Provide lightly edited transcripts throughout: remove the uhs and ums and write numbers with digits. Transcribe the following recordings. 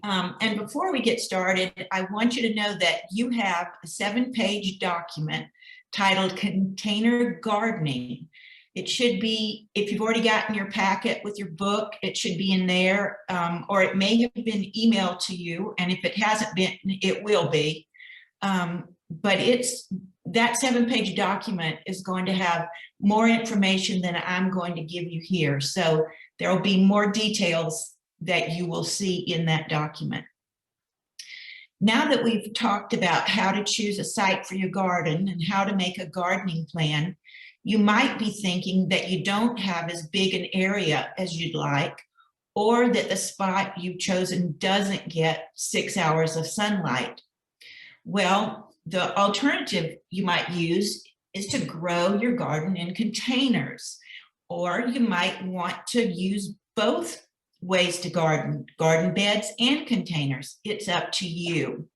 And before we get started, I want you to know that you have a 7-page document titled Container Gardening. It should be, if you've already gotten your packet with your book, it should be in there, or it may have been emailed to you, and if it hasn't been, it will be. But that 7-page document is going to have more information than I'm going to give you here. So there will be more details that you will see in that document. Now that we've talked about how to choose a site for your garden and how to make a gardening plan, you might be thinking that you don't have as big an area as you'd like, or that the spot you've chosen doesn't get 6 hours of sunlight. Well, the alternative you might use is to grow your garden in containers, or you might want to use both ways to garden beds and containers. It's up to you.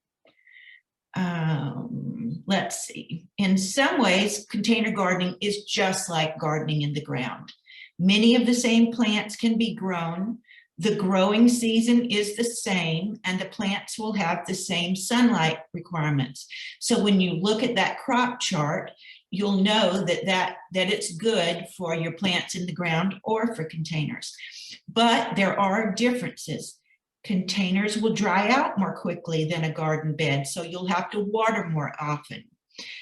Let's see. In some ways, container gardening is just like gardening in the ground. Many of the same plants can be grown. The growing season is the same, and the plants will have the same sunlight requirements. So when you look at that crop chart, you'll know that it's good for your plants in the ground or for containers. But there are differences. Containers will dry out more quickly than a garden bed, so you'll have to water more often.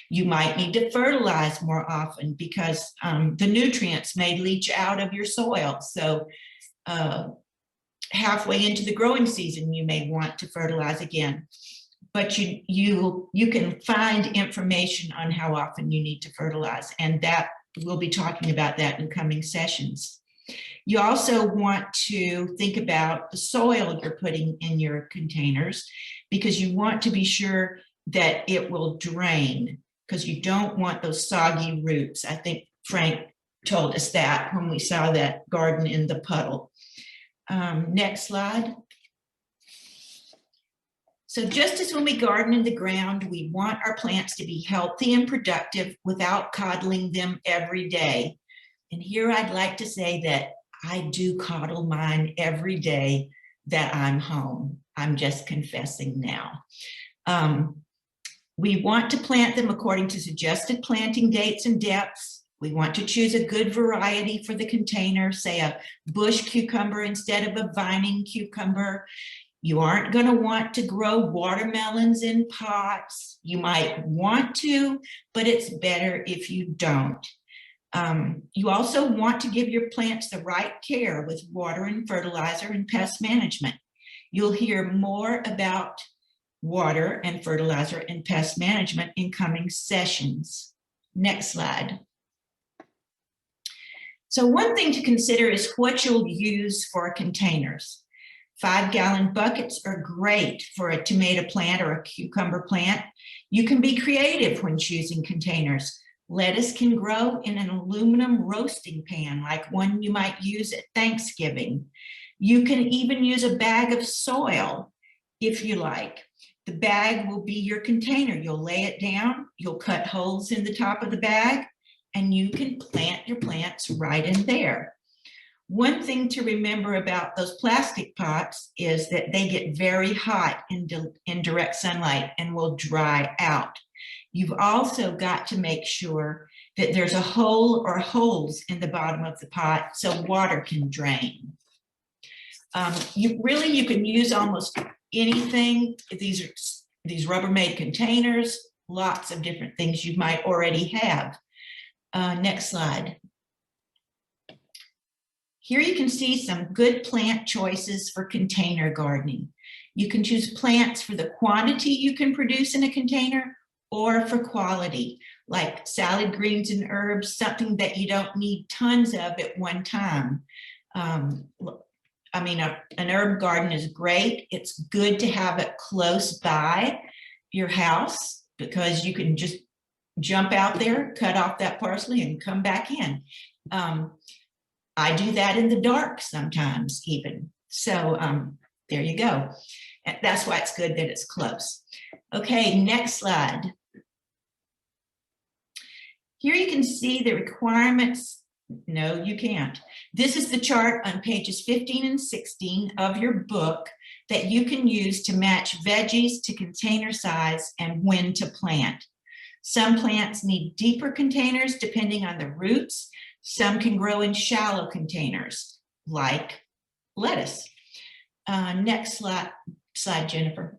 You might need to fertilize more often because the nutrients may leach out of your soil. So halfway into the growing season, you may want to fertilize again. But you can find information on how often you need to fertilize, and that we'll be talking about that in coming sessions. You also want to think about the soil you're putting in your containers, because you want to be sure that it will drain, because you don't want those soggy roots. I think Frank told us that when we saw that garden in the puddle. Next slide. So just as when we garden in the ground, we want our plants to be healthy and productive without coddling them every day. And here I'd like to say that I do coddle mine every day that I'm home. I'm just confessing now. We want to plant them according to suggested planting dates and depths. We want to choose a good variety for the container, say a bush cucumber instead of a vining cucumber. You aren't going to want to grow watermelons in pots. You might want to, but it's better if you don't. You also want to give your plants the right care with water and fertilizer and pest management. You'll hear more about water and fertilizer and pest management in coming sessions. Next slide. So one thing to consider is what you'll use for containers. 5-gallon buckets are great for a tomato plant or a cucumber plant. You can be creative when choosing containers. Lettuce can grow in an aluminum roasting pan, like one you might use at Thanksgiving. You can even use a bag of soil if you like. The bag will be your container. You'll lay it down, you'll cut holes in the top of the bag, and you can plant your plants right in there. One thing to remember about those plastic pots is that they get very hot in direct sunlight and will dry out. You've also got to make sure that there's a hole or holes in the bottom of the pot so water can drain. You can use almost anything. These Rubbermaid containers, lots of different things you might already have. Next slide. Here you can see some good plant choices for container gardening. You can choose plants for the quantity you can produce in a container or for quality, like salad greens and herbs, something that you don't need tons of at one time. An herb garden is great. It's good to have it close by your house because you can just jump out there, cut off that parsley and come back in. I do that in the dark sometimes even. So there you go. And that's why it's good that it's close. Okay, next slide. Here you can see the requirements No, you can't. This is the chart on pages 15 and 16 of your book that you can use to match veggies to container size and when to plant. Some plants need deeper containers depending on the roots. Some can grow in shallow containers, like lettuce. Next slide, Jennifer.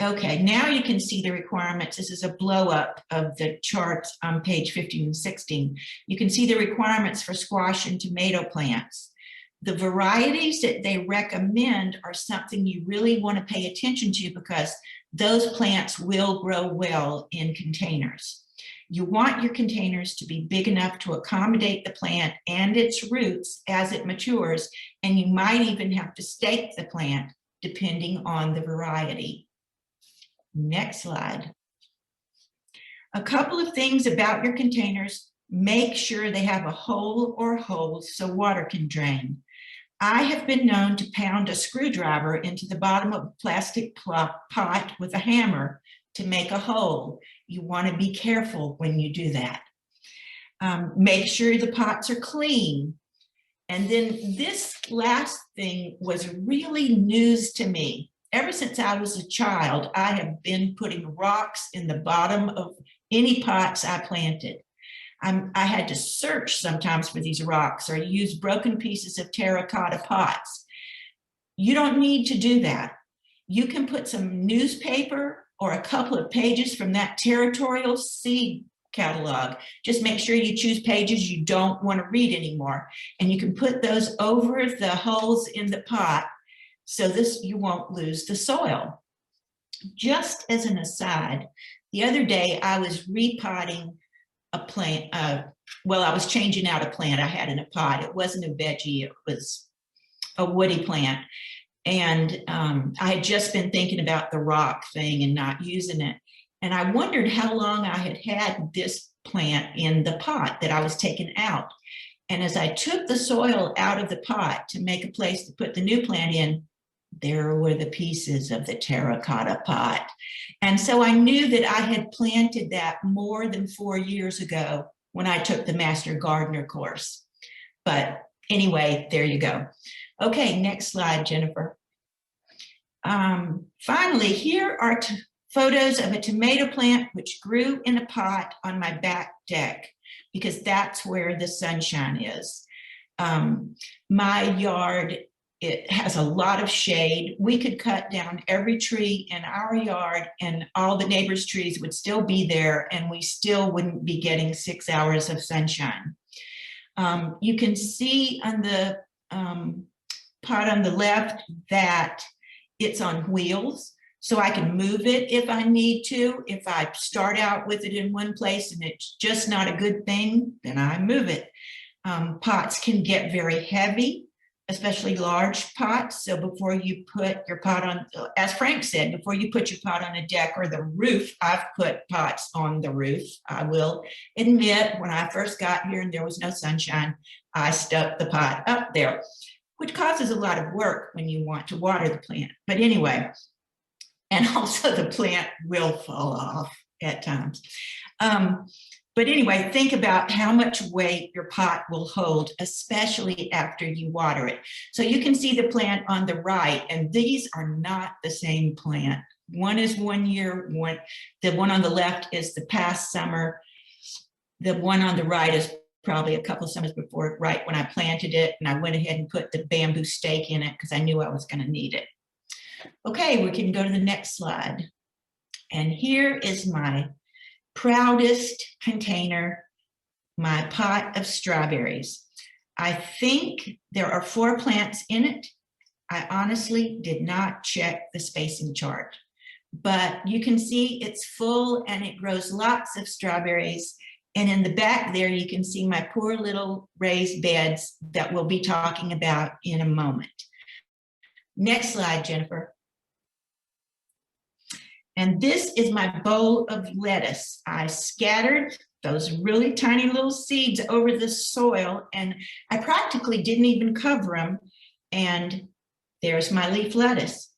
Okay, now you can see the requirements. This is a blow up of the charts on page 15 and 16. You can see the requirements for squash and tomato plants. The varieties that they recommend are something you really want to pay attention to because those plants will grow well in containers. You want your containers to be big enough to accommodate the plant and its roots as it matures, and you might even have to stake the plant depending on the variety. Next slide. A couple of things about your containers. Make sure they have a hole or holes so water can drain. I have been known to pound a screwdriver into the bottom of a plastic pot with a hammer to make a hole. You want to be careful when you do that. Make sure the pots are clean. And then this last thing was really news to me. Ever since I was a child, I have been putting rocks in the bottom of any pots I planted. I had to search sometimes for these rocks or use broken pieces of terracotta pots. You don't need to do that. You can put some newspaper or a couple of pages from that territorial seed catalog. Just make sure you choose pages you don't want to read anymore. And you can put those over the holes in the pot so you won't lose the soil. Just as an aside, the other day I was repotting a plant. I was changing out a plant I had in a pot. It wasn't a veggie, it was a woody plant. And I had just been thinking about the rock thing and not using it. And I wondered how long I had had this plant in the pot that I was taking out. And as I took the soil out of the pot to make a place to put the new plant in, there were the pieces of the terracotta pot. And so I knew that I had planted that more than 4 years ago when I took the Master Gardener course. But anyway, there you go. Okay, next slide, Jennifer. Finally, here are photos of a tomato plant which grew in a pot on my back deck because that's where the sunshine is. My yard, it has a lot of shade. We could cut down every tree in our yard and all the neighbors' trees would still be there and we still wouldn't be getting 6 hours of sunshine. You can see on the pot on the left that it's on wheels, so I can move it if I need to. If I start out with it in one place and it's just not a good thing, then I move it. Pots can get very heavy, especially large pots. So before you put your pot on, as Frank said, before you put your pot on a deck or the roof, I've put pots on the roof. I will admit, when I first got here and there was no sunshine, I stuck the pot up there, which causes a lot of work when you want to water the plant. But anyway, and also the plant will fall off at times. But anyway, think about how much weight your pot will hold, especially after you water it. So you can see the plant on the right, and these are not the same plant. One is 1 year, the one on the left is the past summer. The one on the right is probably a couple of summers before, right when I planted it, and I went ahead and put the bamboo stake in it because I knew I was going to need it. Okay, we can go to the next slide. And here is my proudest container, my pot of strawberries. I think there are 4 plants in it. I honestly did not check the spacing chart, but you can see it's full and it grows lots of strawberries. And in the back there, you can see my poor little raised beds that we'll be talking about in a moment. Next slide, Jennifer. And this is my bowl of lettuce. I scattered those really tiny little seeds over the soil and I practically didn't even cover them. And there's my leaf lettuce.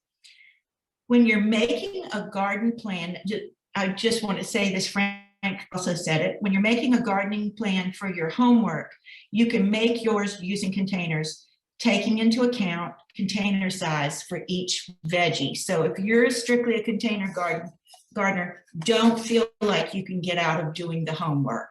When you're making a garden plan, I just want to say this, Frank also said it, when you're making a gardening plan for your homework, you can make yours using containers, taking into account container size for each veggie. So if you're strictly a container gardener, don't feel like you can get out of doing the homework.